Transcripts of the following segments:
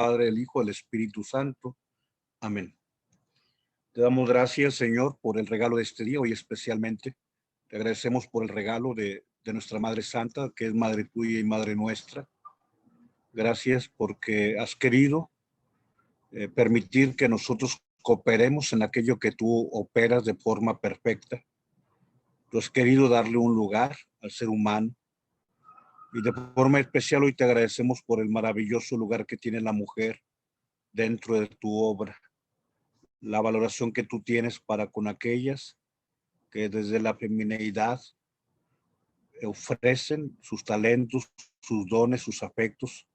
Padre, el Hijo, el Espíritu Santo. Amén. Te damos gracias, Señor, por el regalo de este día, hoy especialmente. Te agradecemos por el regalo de nuestra Madre Santa, que es Madre tuya y Madre nuestra. Gracias porque has querido permitir que nosotros cooperemos en aquello que tú operas de forma perfecta. Tú has querido darle un lugar al ser humano. Y de forma especial hoy te agradecemos por el maravilloso lugar que tiene la mujer dentro de tu obra. La valoración que tú tienes para con aquellas que desde la femineidad ofrecen sus talentos, sus dones, sus afectos,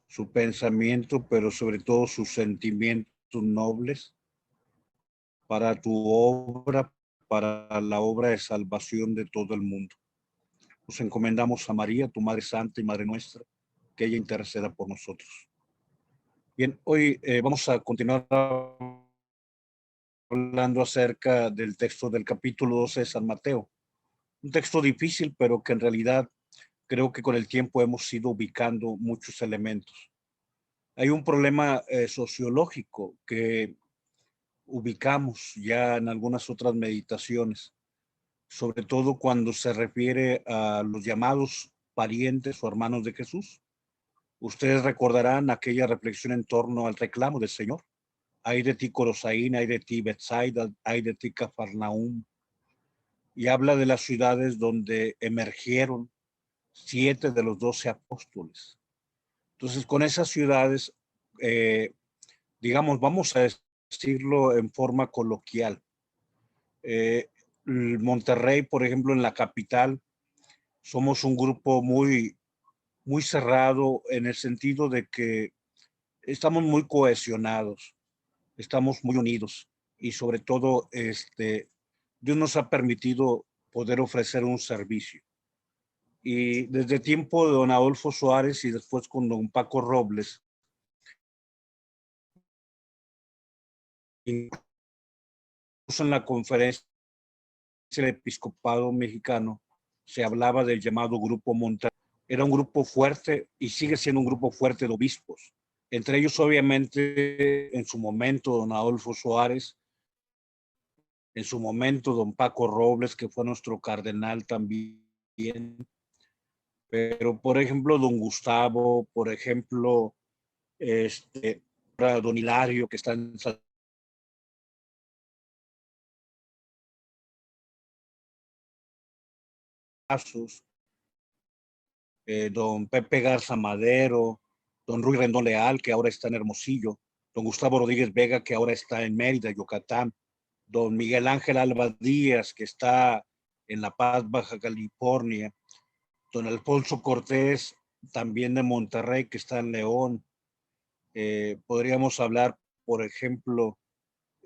su pensamiento, pero sobre todo sus sentimientos nobles para tu obra, para la obra de salvación de todo el mundo. Nos encomendamos a María, tu Madre Santa y Madre nuestra, que ella interceda por nosotros. Bien, hoy vamos a continuar hablando acerca del texto del capítulo 12 de San Mateo. Un texto difícil, pero que en realidad creo que con el tiempo hemos ido ubicando muchos elementos. Hay un problema sociológico que ubicamos ya en algunas otras meditaciones, sobre todo cuando se refiere a los llamados parientes o hermanos de Jesús. Ustedes recordarán aquella reflexión en torno al reclamo del Señor. Ay de ti Corosaín, ay de ti Betsaida, ay de ti Cafarnaúm. Y habla de las ciudades donde emergieron 7 de los 12 apóstoles. Entonces, con esas ciudades, digamos, vamos a decirlo en forma coloquial. Monterrey, por ejemplo, en la capital, somos un grupo muy, muy cerrado en el sentido de que estamos muy cohesionados, estamos muy unidos y sobre todo, Dios nos ha permitido poder ofrecer un servicio. Y desde tiempo de don Adolfo Suárez y después con don Paco Robles, incluso en la conferencia del episcopado mexicano, se hablaba del llamado Grupo Monterrey. Era un grupo fuerte y sigue siendo un grupo fuerte de obispos. Entre ellos, obviamente, en su momento, don Adolfo Suárez, en su momento, don Paco Robles, que fue nuestro cardenal también. Pero, por ejemplo, don Gustavo, por ejemplo, don Hilario, que está en Pasos, don Pepe Garza Madero, don Ruy Rendón Leal, que ahora está en Hermosillo, don Gustavo Rodríguez Vega, que ahora está en Mérida, Yucatán, don Miguel Ángel Alba Díaz, que está en La Paz, Baja California, don Alfonso Cortés, también de Monterrey, que está en León. Podríamos hablar, por ejemplo,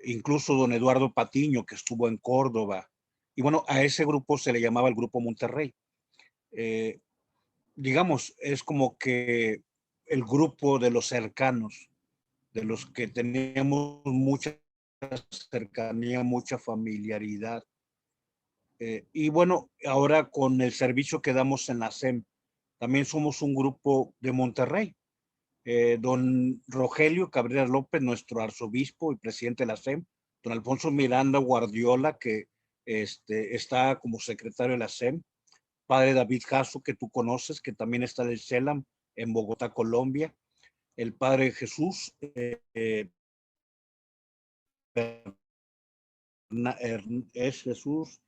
incluso don Eduardo Patiño, que estuvo en Córdoba. Y bueno, a ese grupo se le llamaba el Grupo Monterrey. Digamos, es como que el grupo de los cercanos, de los que teníamos mucha cercanía, mucha familiaridad. Y bueno, ahora con el servicio que damos en la SEM, también somos un grupo de Monterrey. Don Rogelio Cabrera López, nuestro arzobispo y presidente de la SEM, don Alfonso Miranda Guardiola, que está como secretario de la SEM, padre David Jasso, que tú conoces, que también está del CELAM en Bogotá, Colombia, el padre Jesús, es Jesús,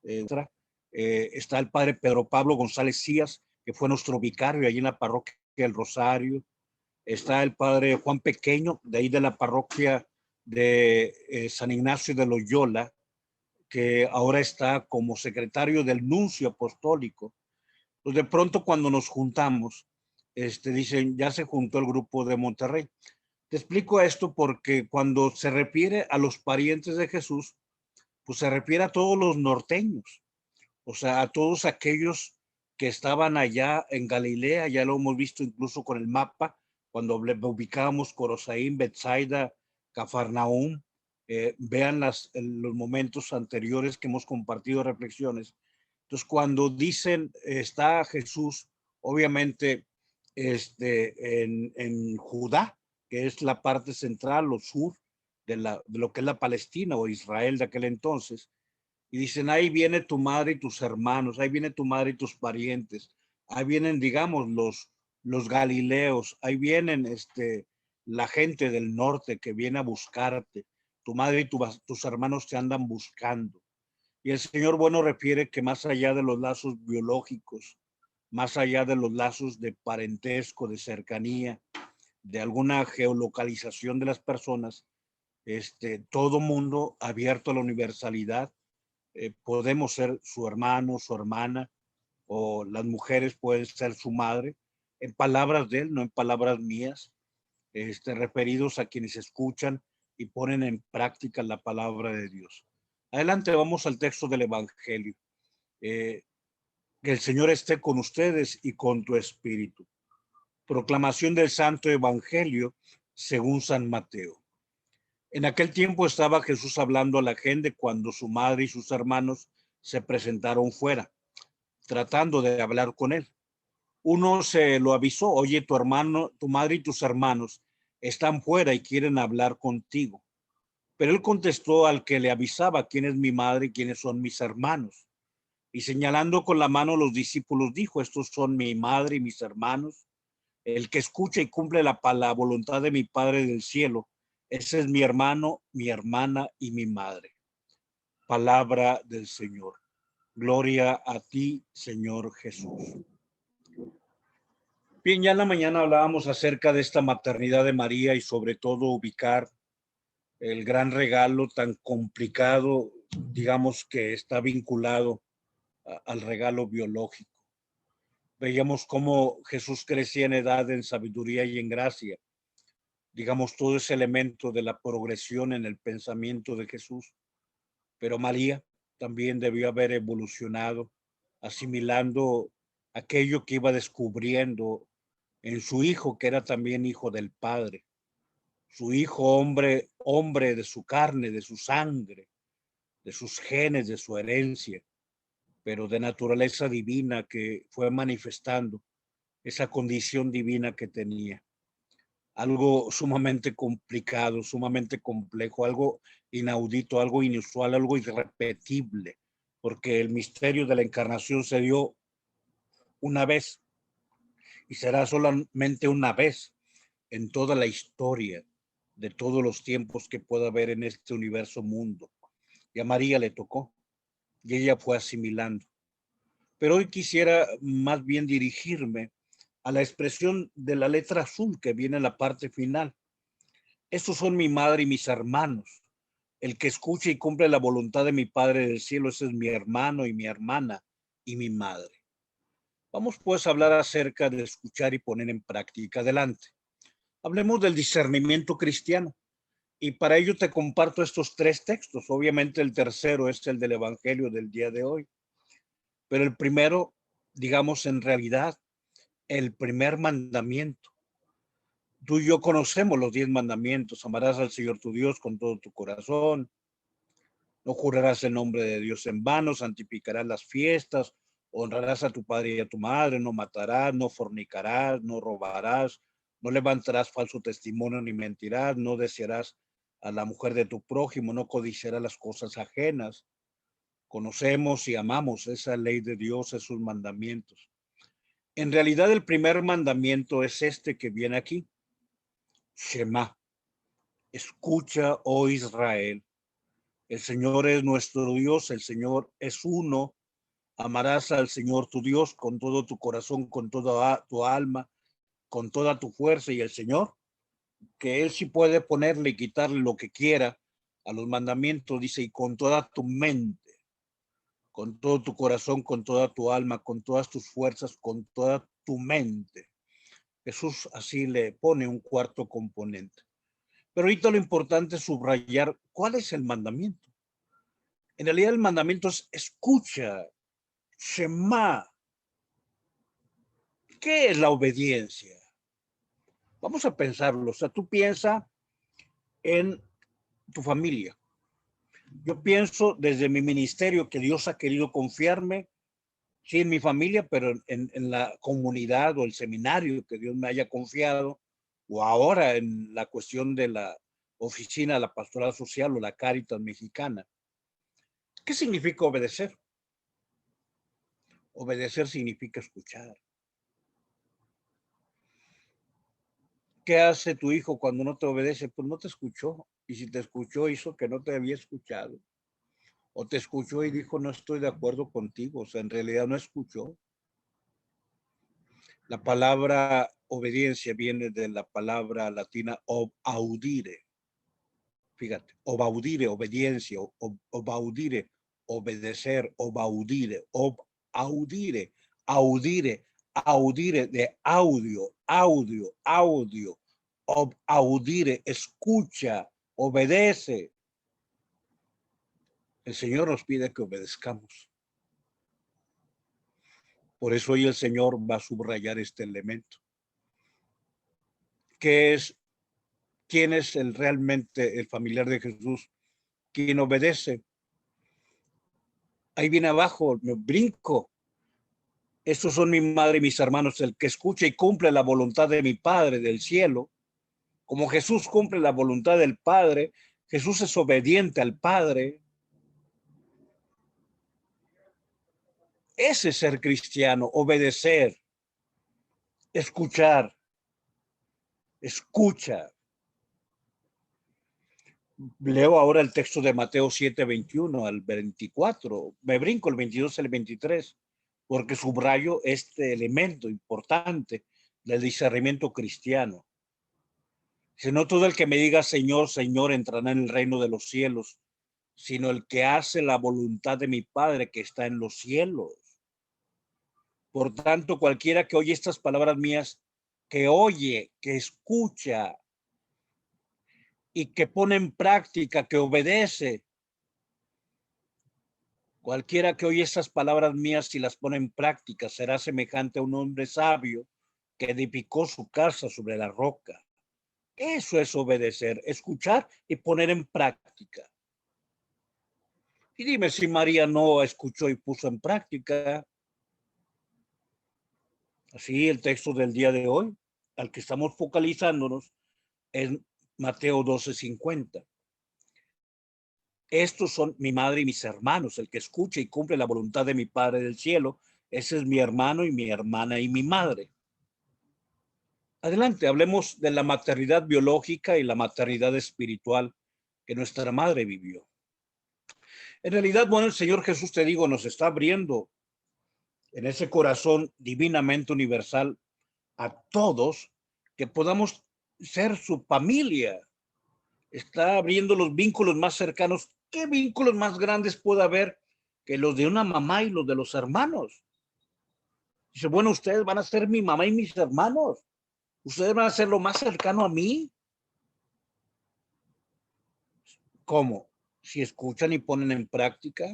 está el padre Pedro Pablo González Cías, que fue nuestro vicario allí en la parroquia del Rosario, está el padre Juan Pequeño, de ahí de la parroquia de San Ignacio de Loyola, que ahora está como secretario del nuncio apostólico. Pues de pronto cuando nos juntamos, dicen, ya se juntó el grupo de Monterrey. Te explico esto porque cuando se refiere a los parientes de Jesús, pues se refiere a todos los norteños, o sea, a todos aquellos que estaban allá en Galilea, ya lo hemos visto incluso con el mapa, cuando ubicábamos Corosaín, Betsaida, Cafarnaúm, vean los momentos anteriores que hemos compartido reflexiones. Entonces, cuando dicen está Jesús, obviamente en Judá, que es la parte central o sur de lo que es la Palestina o Israel de aquel entonces. Y dicen, ahí viene tu madre y tus hermanos, ahí viene tu madre y tus parientes, ahí vienen, digamos, los galileos, ahí vienen la gente del norte que viene a buscarte, tu madre y tus hermanos te andan buscando. Y el Señor bueno refiere que más allá de los lazos biológicos, más allá de los lazos de parentesco, de cercanía, de alguna geolocalización de las personas, todo mundo abierto a la universalidad, podemos ser su hermano, su hermana, o las mujeres pueden ser su madre, en palabras de él, no en palabras mías, referidos a quienes escuchan y ponen en práctica la palabra de Dios. Adelante, vamos al texto del Evangelio. Que el Señor esté con ustedes y con tu espíritu. Proclamación del Santo Evangelio según San Mateo. En aquel tiempo estaba Jesús hablando a la gente cuando su madre y sus hermanos se presentaron fuera, tratando de hablar con él. Uno se lo avisó, oye, tu hermano, tu madre y tus hermanos están fuera y quieren hablar contigo. Pero él contestó al que le avisaba, ¿quién es mi madre y quiénes son mis hermanos? Y señalando con la mano los discípulos dijo, estos son mi madre y mis hermanos. El que escucha y cumple la voluntad de mi Padre del cielo, ese es mi hermano, mi hermana y mi madre. Palabra del Señor. Gloria a ti, Señor Jesús. Bien, ya en la mañana hablábamos acerca de esta maternidad de María y sobre todo ubicar el gran regalo tan complicado, digamos que está vinculado al regalo biológico. Veíamos cómo Jesús crecía en edad, en sabiduría y en gracia. Digamos, todo ese elemento de la progresión en el pensamiento de Jesús. Pero María también debió haber evolucionado, asimilando aquello que iba descubriendo en su hijo, que era también hijo del Padre. Su hijo hombre, hombre de su carne, de su sangre, de sus genes, de su herencia, pero de naturaleza divina que fue manifestando esa condición divina que tenía. Algo sumamente complicado, sumamente complejo, algo inaudito, algo inusual, algo irrepetible, porque el misterio de la encarnación se dio una vez y será solamente una vez en toda la historia de todos los tiempos que pueda haber en este universo mundo. Y a María le tocó y ella fue asimilando. Pero hoy quisiera más bien dirigirme a la expresión de la letra azul que viene en la parte final. Estos son mi madre y mis hermanos. El que escucha y cumple la voluntad de mi Padre del cielo, ese es mi hermano y mi hermana y mi madre. Vamos pues a hablar acerca de escuchar y poner en práctica. Adelante. Hablemos del discernimiento cristiano. Y para ello te comparto estos tres textos. Obviamente el tercero es el del Evangelio del día de hoy. Pero el primero, digamos en realidad, el primer mandamiento. Tú y yo conocemos los 10 mandamientos. Amarás al Señor tu Dios con todo tu corazón. No jurarás el nombre de Dios en vano, santificarás las fiestas, honrarás a tu padre y a tu madre, no matarás, no fornicarás, no robarás, no levantarás falso testimonio ni mentirás, no desearás a la mujer de tu prójimo, no codiciarás las cosas ajenas. Conocemos y amamos esa ley de Dios, esos mandamientos. En realidad el primer mandamiento es este que viene aquí. Shema. Escucha, oh Israel. El Señor es nuestro Dios, el Señor es uno. Amarás al Señor tu Dios con todo tu corazón, con toda tu alma, con toda tu fuerza. Y el Señor, que Él sí puede ponerle y quitarle lo que quiera a los mandamientos, dice, y con toda tu mente, con todo tu corazón, con toda tu alma, con todas tus fuerzas, con toda tu mente. Jesús así le pone un cuarto componente. Pero ahorita lo importante es subrayar cuál es el mandamiento. En realidad el mandamiento es escucha, Shema. ¿Qué es la obediencia? Vamos a pensarlo. O sea, tú piensa en tu familia. Yo pienso desde mi ministerio que Dios ha querido confiarme sí, en mi familia, pero en la comunidad o el seminario que Dios me haya confiado, o ahora en la cuestión de la oficina, la pastoral social o la Cáritas mexicana. ¿Qué significa obedecer? Obedecer significa escuchar. ¿Qué hace tu hijo cuando no te obedece? Pues no te escuchó. Y si te escuchó, hizo que no te había escuchado. O te escuchó y dijo, no estoy de acuerdo contigo. O sea, en realidad no escuchó. La palabra obediencia viene de la palabra latina audire. Fíjate, obaudire, obediencia, obaudire, obedecer, obaudire, audire, audire, audire de audio, audio, audio, audire, escucha, obedece. El Señor nos pide que obedezcamos. Por eso hoy el Señor va a subrayar este elemento, que es quién es realmente el familiar de Jesús, quien obedece. Ahí viene abajo, me brinco. Estos son mi madre y mis hermanos, el que escucha y cumple la voluntad de mi Padre del cielo. Como Jesús cumple la voluntad del Padre, Jesús es obediente al Padre. Ese es ser cristiano, obedecer, escuchar, escucha. Leo ahora el texto de Mateo 7, 21 al 24. Me brinco el 22 al 23, porque subrayo este elemento importante del discernimiento cristiano. Si no todo el que me diga Señor, Señor entrará en el reino de los cielos, sino el que hace la voluntad de mi Padre que está en los cielos. Por tanto, cualquiera que oye estas palabras mías, que oye, que escucha y que pone en práctica, que obedece, cualquiera que oye estas palabras mías y las pone en práctica será semejante a un hombre sabio que edificó su casa sobre la roca. Eso es obedecer, escuchar y poner en práctica. Y dime si María no escuchó y puso en práctica. Así el texto del día de hoy, al que estamos focalizándonos, es Mateo 12:50. Estos son mi madre y mis hermanos, el que escucha y cumple la voluntad de mi Padre del cielo. Ese es mi hermano y mi hermana y mi madre. Adelante, hablemos de la maternidad biológica y la maternidad espiritual que nuestra madre vivió. En realidad, bueno, el Señor Jesús, te digo, nos está abriendo en ese corazón divinamente universal a todos, que podamos ser su familia. Está abriendo los vínculos más cercanos. ¿Qué vínculos más grandes puede haber que los de una mamá y los de los hermanos? Dice, bueno, ustedes van a ser mi mamá y mis hermanos. Ustedes van a ser lo más cercano a mí. ¿Cómo? Si escuchan y ponen en práctica,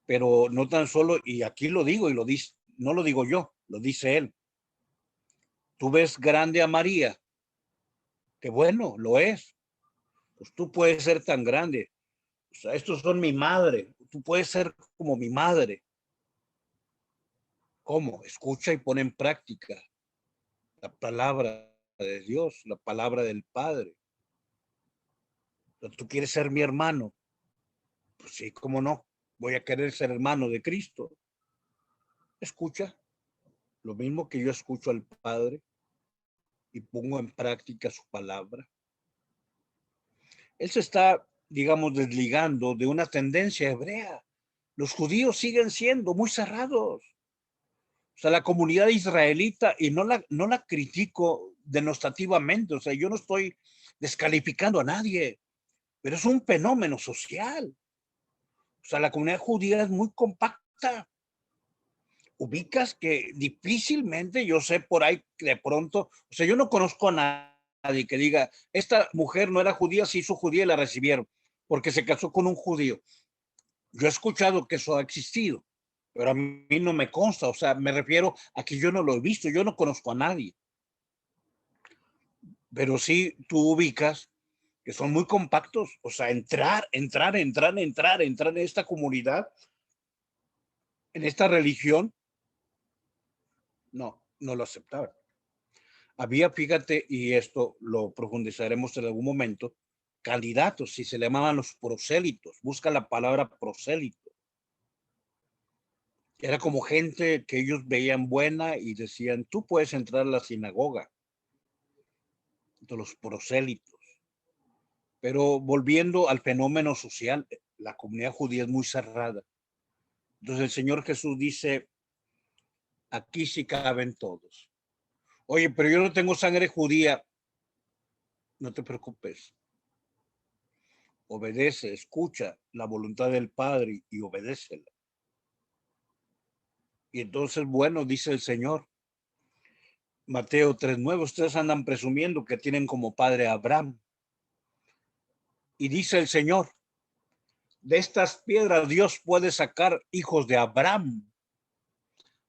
pero no tan solo, y aquí lo digo y lo dice, no lo digo yo, lo dice él. Tú ves grande a María, que bueno, lo es. Pues tú puedes ser tan grande. O sea, estos son mi madre. Tú puedes ser como mi madre. ¿Cómo? Escucha y pone en práctica la palabra de Dios, la palabra del Padre. ¿Tú quieres ser mi hermano? Pues sí, cómo no. Voy a querer ser hermano de Cristo. Escucha lo mismo que yo escucho al Padre y pongo en práctica su palabra. Él se está, digamos, desligando de una tendencia hebrea. Los judíos siguen siendo muy cerrados. O sea, la comunidad israelita, y no la critico denostativamente, o sea, yo no estoy descalificando a nadie, pero es un fenómeno social. O sea, la comunidad judía es muy compacta. Ubicas que difícilmente yo sé por ahí de pronto, o sea, yo no conozco a nadie que diga, esta mujer no era judía, se hizo judía y la recibieron, porque se casó con un judío. Yo he escuchado que eso ha existido, pero a mí no me consta, o sea, me refiero a que yo no lo he visto, yo no conozco a nadie. Pero sí tú ubicas que son muy compactos, o sea, entrar en esta comunidad En esta religión no lo aceptaban. Había, fíjate, y esto lo profundizaremos en algún momento, candidatos, si se le llamaban los prosélitos. Busca la palabra prosélito. Era como gente que ellos veían buena y decían, tú puedes entrar a la sinagoga. De los prosélitos. Pero volviendo al fenómeno social, la comunidad judía es muy cerrada. Entonces el Señor Jesús dice, aquí sí caben todos. Oye, pero yo no tengo sangre judía. No te preocupes. Obedece, escucha la voluntad del Padre y obedécela. Y entonces, bueno, dice el Señor, Mateo 3:9, ustedes andan presumiendo que tienen como padre a Abraham. Y dice el Señor, de estas piedras Dios puede sacar hijos de Abraham.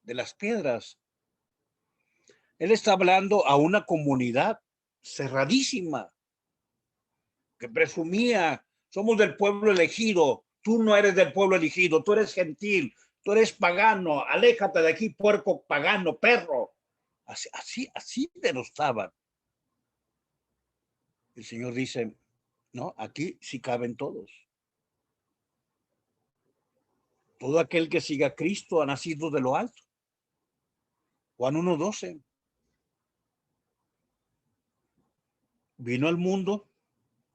De las piedras. Él está hablando a una comunidad cerradísima que presumía, somos del pueblo elegido, tú no eres del pueblo elegido, tú eres gentil, tú eres pagano, aléjate de aquí, puerco pagano, perro. Así denostaban. El Señor dice, no, aquí sí caben todos. Todo aquel que siga a Cristo ha nacido de lo alto. Juan 1:12. Vino al mundo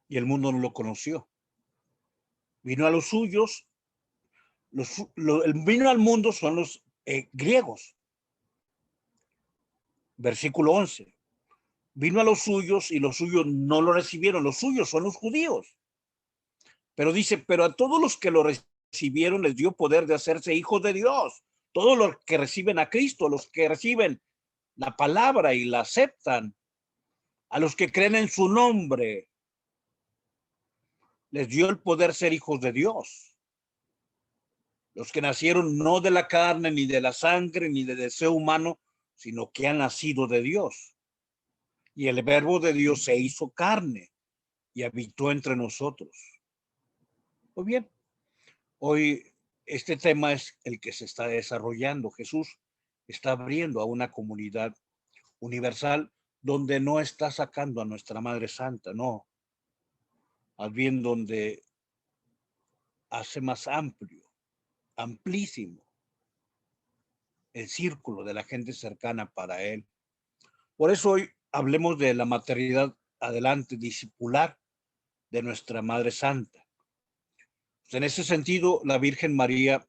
y el mundo no lo conoció. Vino a los suyos. El vino al mundo son los griegos. Versículo 11. Vino a los suyos y los suyos no lo recibieron. Los suyos son los judíos. Pero dice, pero a todos los que lo recibieron les dio poder de hacerse hijos de Dios. Todos los que reciben a Cristo, los que reciben la palabra y la aceptan, a los que creen en su nombre, les dio el poder ser hijos de Dios. Los que nacieron no de la carne, ni de la sangre, ni de deseo humano, sino que han nacido de Dios. Y el verbo de Dios se hizo carne y habitó entre nosotros. Muy bien, hoy este tema es el que se está desarrollando. Jesús está abriendo a una comunidad universal donde no está sacando a nuestra Madre Santa, no. Más bien donde hace más amplio, amplísimo el círculo de la gente cercana para él. Por eso hoy hablemos de la maternidad adelante, discipular de nuestra Madre Santa. En ese sentido, la Virgen María,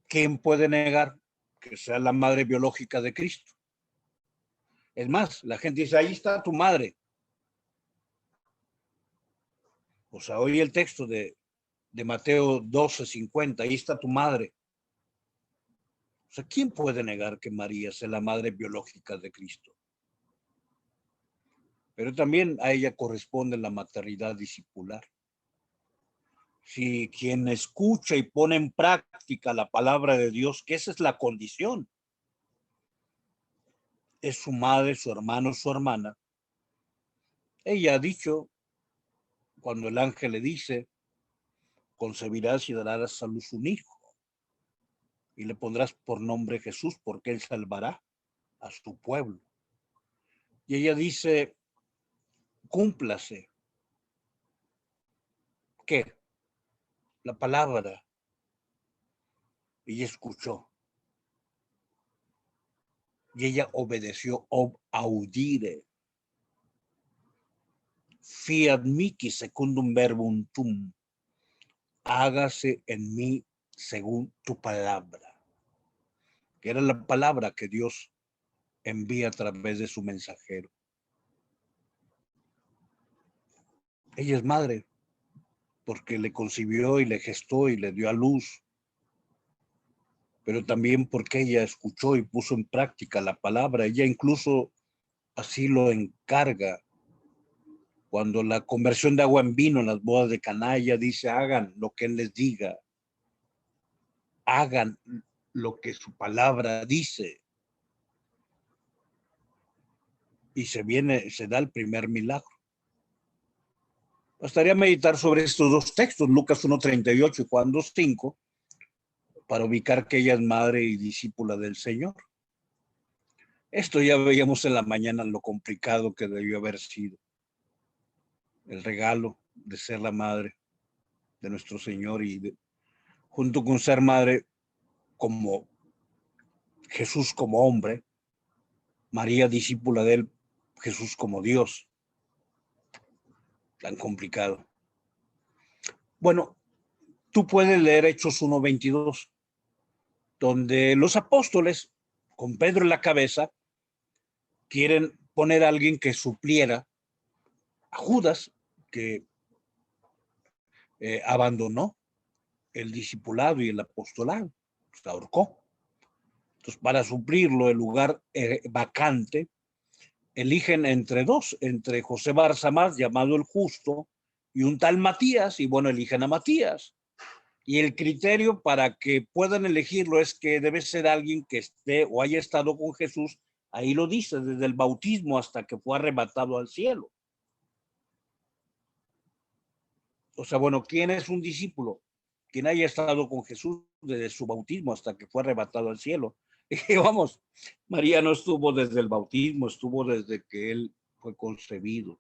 ¿quién puede negar que sea la madre biológica de Cristo? Es más, la gente dice, ahí está tu madre. O sea, hoy el texto de Mateo 12:50, ahí está tu madre. O sea, ¿quién puede negar que María sea la madre biológica de Cristo? Pero también a ella corresponde la maternidad discipular. Si quien escucha y pone en práctica la palabra de Dios, que esa es la condición, es su madre, su hermano, su hermana. Ella ha dicho, cuando el ángel le dice, concebirás y darás a luz un hijo, y le pondrás por nombre Jesús, porque él salvará a su pueblo. Y ella dice, cúmplase. ¿Qué? La palabra. Ella escuchó. Y ella obedeció, ob audire. Fiat mihi secundum verbum tum. Hágase en mí según tu palabra. Que era la palabra que Dios envía a través de su mensajero. Ella es madre porque le concibió y le gestó y le dio a luz, pero también porque ella escuchó y puso en práctica la palabra. Ella incluso así lo encarga. Cuando la conversión de agua en vino en las bodas de Caná, ella dice, hagan lo que él les diga, hagan lo que su palabra dice. Y se da el primer milagro. Bastaría meditar sobre estos dos textos, Lucas 1:38 y Juan 2:5, para ubicar que ella es madre y discípula del Señor. Esto ya veíamos en la mañana lo complicado que debió haber sido el regalo de ser la madre de nuestro Señor y junto con ser madre como Jesús como hombre, María discípula de él, Jesús como Dios. Tan complicado. Bueno, tú puedes leer Hechos 1:22, donde los apóstoles, con Pedro en la cabeza, quieren poner a alguien que supliera a Judas, que abandonó el discipulado y el apostolado, se ahorcó. Entonces, para suplirlo, el lugar vacante, eligen entre dos, entre José Barzamás, llamado el Justo, y un tal Matías, y bueno, eligen a Matías. Y el criterio para que puedan elegirlo es que debe ser alguien que esté o haya estado con Jesús, ahí lo dice, desde el bautismo hasta que fue arrebatado al cielo. O sea, bueno, ¿quién es un discípulo? Quien haya estado con Jesús desde su bautismo hasta que fue arrebatado al cielo. Y vamos, María no estuvo desde el bautismo, estuvo desde que él fue concebido.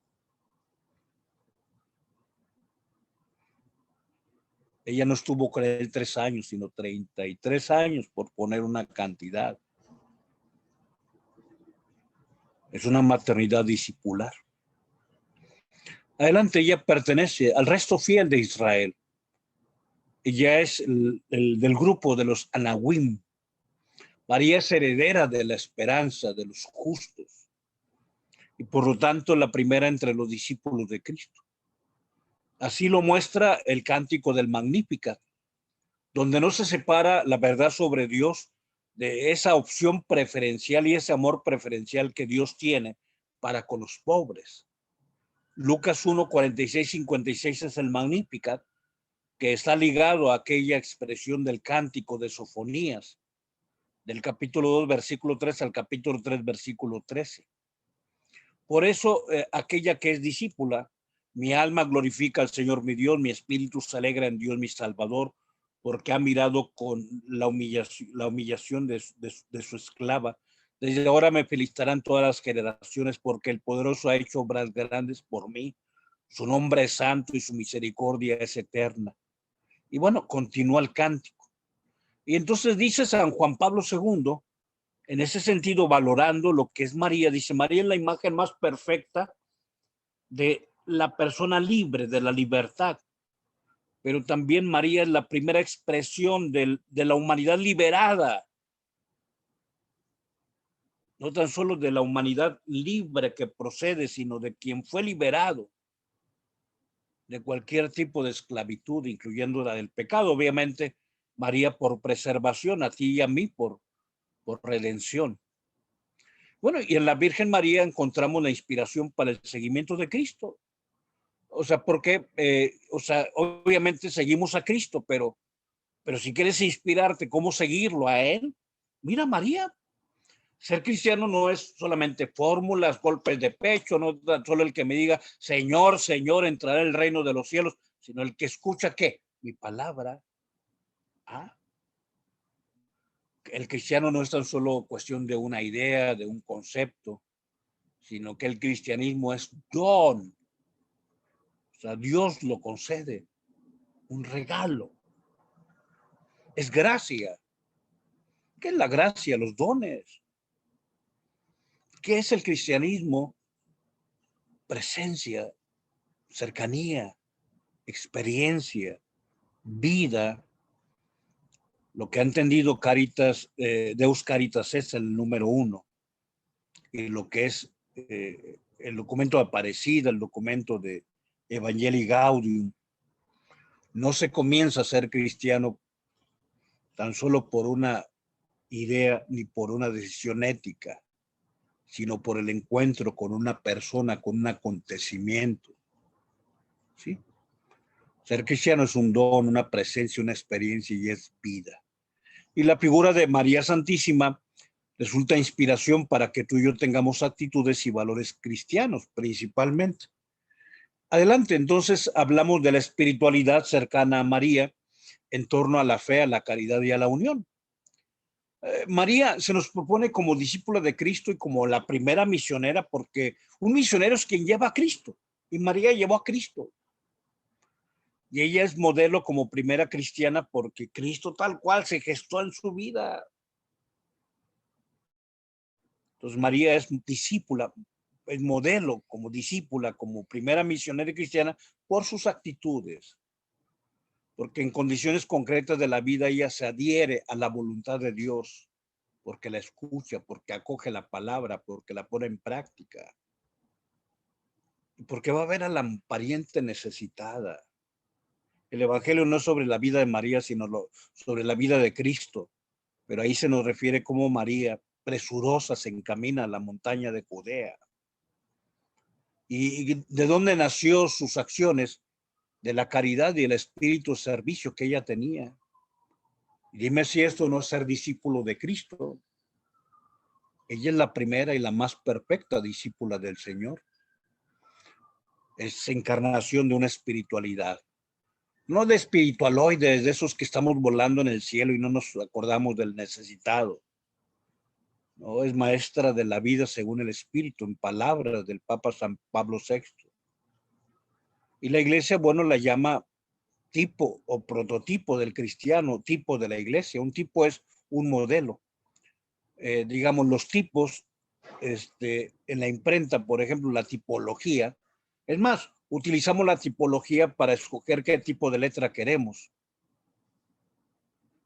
Ella no estuvo con él 3 años, sino 33 años, por poner una cantidad. Es una maternidad discipular. Adelante, ella pertenece al resto fiel de Israel. Ella es del grupo de los Anahuim. María es heredera de la esperanza de los justos y por lo tanto la primera entre los discípulos de Cristo. Así lo muestra el cántico del Magnificat, donde no se separa la verdad sobre Dios de esa opción preferencial y ese amor preferencial que Dios tiene para con los pobres. Lucas 1, 46, 56 es el Magnificat, que está ligado a aquella expresión del cántico de Sofonías, del capítulo 2, versículo 3 al capítulo 3, versículo 13. Por eso, aquella que es discípula, mi alma glorifica al Señor mi Dios, mi espíritu se alegra en Dios mi Salvador, porque ha mirado con la humillación de su esclava. Desde ahora me felicitarán todas las generaciones, porque el poderoso ha hecho obras grandes por mí. Su nombre es santo y su misericordia es eterna. Y bueno, continúa el cántico. Y entonces dice San Juan Pablo II, en ese sentido, valorando lo que es María, dice, María es la imagen más perfecta de la persona libre, de la libertad, pero también María es la primera expresión de la humanidad liberada, no tan solo de la humanidad libre que procede, sino de quien fue liberado de cualquier tipo de esclavitud, incluyendo la del pecado. Obviamente, María por preservación, a ti y a mí por redención. Bueno, y en la Virgen María encontramos la inspiración para el seguimiento de Cristo. O sea, porque, obviamente seguimos a Cristo, pero si quieres inspirarte cómo seguirlo a Él, mira María. Ser cristiano no es solamente fórmulas, golpes de pecho, no solo el que me diga, Señor, Señor, entrará el reino de los cielos, sino el que escucha, ¿qué? Mi palabra. El cristiano no es tan solo cuestión de una idea, de un concepto, sino que el cristianismo es don. O sea, Dios lo concede, un regalo. Es gracia. ¿Qué es la gracia? Los dones. ¿Qué es el cristianismo? Presencia, cercanía, experiencia, vida. Lo que ha entendido Caritas, Deus Caritas es el número 1. Y lo que es el documento de Aparecida, el documento de Evangelii Gaudium, no se comienza a ser cristiano tan solo por una idea ni por una decisión ética, sino por el encuentro con una persona, con un acontecimiento. ¿Sí? Ser cristiano es un don, una presencia, una experiencia y es vida. Y la figura de María Santísima resulta inspiración para que tú y yo tengamos actitudes y valores cristianos, principalmente. Adelante, entonces hablamos de la espiritualidad cercana a María en torno a la fe, a la caridad y a la unión. María se nos propone como discípula de Cristo y como la primera misionera, porque un misionero es quien lleva a Cristo, y María llevó a Cristo. Y ella es modelo como primera cristiana porque Cristo tal cual se gestó en su vida. Entonces María es discípula, es modelo como discípula, como primera misionera cristiana por sus actitudes. Porque en condiciones concretas de la vida ella se adhiere a la voluntad de Dios, porque la escucha, porque acoge la palabra, porque la pone en práctica. Y porque va a ver a la pariente necesitada. El evangelio no es sobre la vida de María, sino sobre la vida de Cristo. Pero ahí se nos refiere cómo María, presurosa, se encamina a la montaña de Judea. ¿Y de dónde nació sus acciones? De la caridad y el espíritu de servicio que ella tenía. Y dime si esto no es ser discípulo de Cristo. Ella es la primera y la más perfecta discípula del Señor. Es encarnación de una espiritualidad. No de espiritualoides, de esos que estamos volando en el cielo y no nos acordamos del necesitado. No, es maestra de la vida según el Espíritu, en palabras del Papa San Pablo VI. Y la iglesia, bueno, la llama tipo o prototipo del cristiano, tipo de la iglesia. Un tipo es un modelo. Digamos, los tipos en la imprenta, por ejemplo, la tipología. Es más, utilizamos la tipología para escoger qué tipo de letra queremos.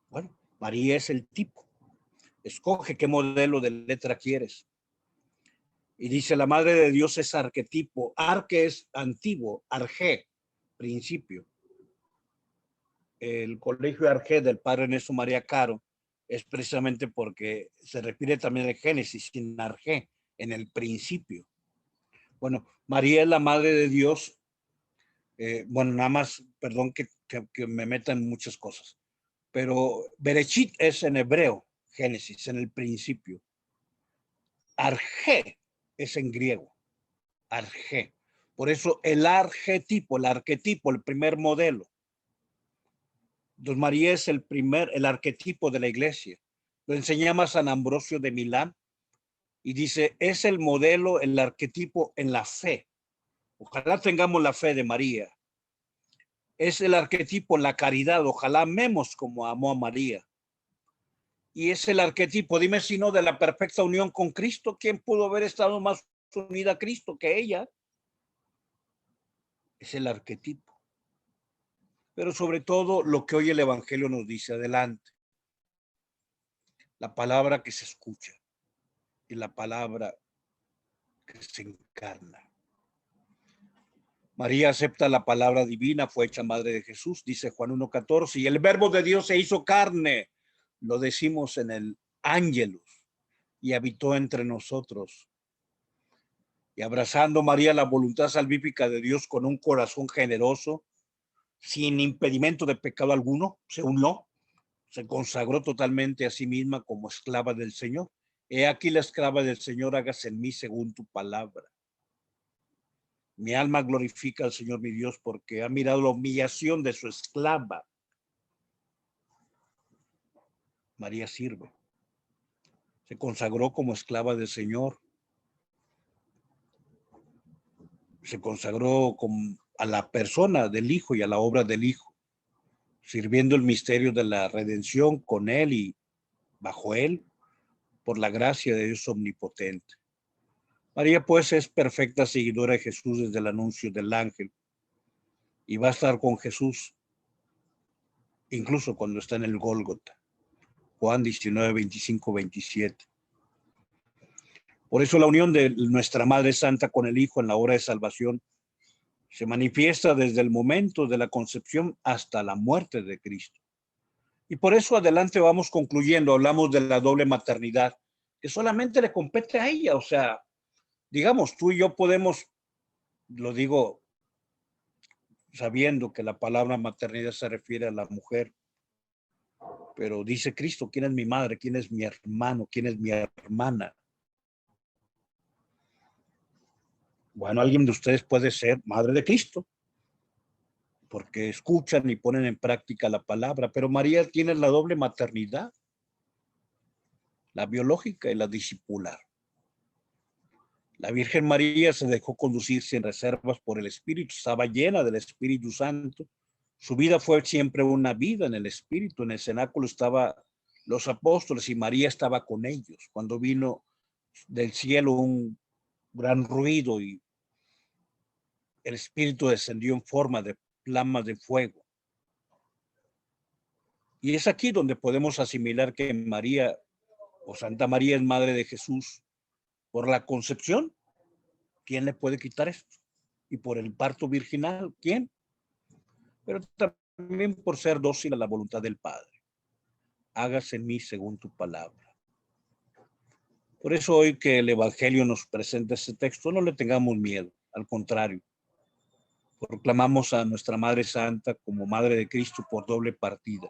Bueno, María es el tipo. Escoge qué modelo de letra quieres. Y dice, la Madre de Dios es arquetipo. Arque es antiguo, arge, principio. El colegio Arge del Padre Ernesto María Caro es precisamente porque se refiere también al Génesis, sin arge, en el principio. Bueno, María es la Madre de Dios. Bueno, nada más, perdón que me meta en muchas cosas. Pero Berechit es en hebreo, Génesis, en el principio. Arge es en griego, arge. Por eso el arquetipo, el primer modelo. Entonces María es el arquetipo de la iglesia. Lo enseñaba San Ambrosio de Milán y dice, es el modelo, el arquetipo en la fe. Ojalá tengamos la fe de María. Es el arquetipo en la caridad. Ojalá amemos como amó a María. Y es el arquetipo, dime si no, de la perfecta unión con Cristo. ¿Quién pudo haber estado más unida a Cristo que ella? Es el arquetipo. Pero sobre todo lo que hoy el Evangelio nos dice adelante. La palabra que se escucha y la palabra que se encarna. María acepta la palabra divina, fue hecha madre de Jesús, dice Juan 1:14, y el verbo de Dios se hizo carne, lo decimos en el Ángelus, y habitó entre nosotros. Y abrazando María la voluntad salvífica de Dios con un corazón generoso, sin impedimento de pecado alguno, se unió, se consagró totalmente a sí misma como esclava del Señor. He aquí la esclava del Señor, hágase en mí según tu palabra. Mi alma glorifica al Señor mi Dios porque ha mirado la humillación de su esclava. María sirve. Se consagró como esclava del Señor. Se consagró a la persona del Hijo y a la obra del Hijo, sirviendo el misterio de la redención con Él y bajo Él, por la gracia de Dios omnipotente. María, pues, es perfecta seguidora de Jesús desde el anuncio del ángel y va a estar con Jesús incluso cuando está en el Gólgota. Juan 19, 25, 27. Por eso la unión de nuestra Madre Santa con el Hijo en la obra de salvación se manifiesta desde el momento de la concepción hasta la muerte de Cristo. Y por eso adelante vamos concluyendo, hablamos de la doble maternidad, que solamente le compete a ella. O sea, digamos, tú y yo podemos, lo digo sabiendo que la palabra maternidad se refiere a la mujer, pero dice Cristo, ¿quién es mi madre? ¿Quién es mi hermano? ¿Quién es mi hermana? Bueno, alguien de ustedes puede ser madre de Cristo. porque escuchan y ponen en práctica la palabra, pero María tiene la doble maternidad, la biológica y la discipular. La Virgen María se dejó conducir sin reservas por el Espíritu, estaba llena del Espíritu Santo. Su vida fue siempre una vida en el Espíritu. En el cenáculo estaban los apóstoles y María estaba con ellos. Cuando vino del cielo un gran ruido y el Espíritu descendió en forma de llamas de fuego. Y es aquí donde podemos asimilar que María o Santa María es madre de Jesús por la concepción. ¿Quién le puede quitar esto? Y por el parto virginal, ¿quién? Pero también por ser dócil a la voluntad del Padre. Hágase en mí según tu palabra. Por eso hoy que el Evangelio nos presenta este texto, no le tengamos miedo, al contrario. Proclamamos a nuestra Madre Santa como Madre de Cristo por doble partida.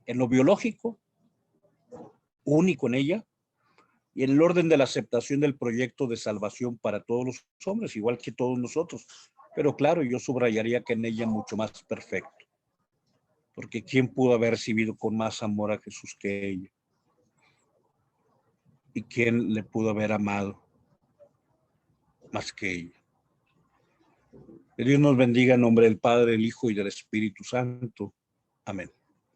En lo biológico, único en ella, y en el orden de la aceptación del proyecto de salvación para todos los hombres, igual que todos nosotros. Pero claro, yo subrayaría que en ella mucho más perfecto. Porque ¿quién pudo haber recibido con más amor a Jesús que ella? ¿Y quién le pudo haber amado más que ella? Que Dios nos bendiga en nombre del Padre, del Hijo y del Espíritu Santo. Amén.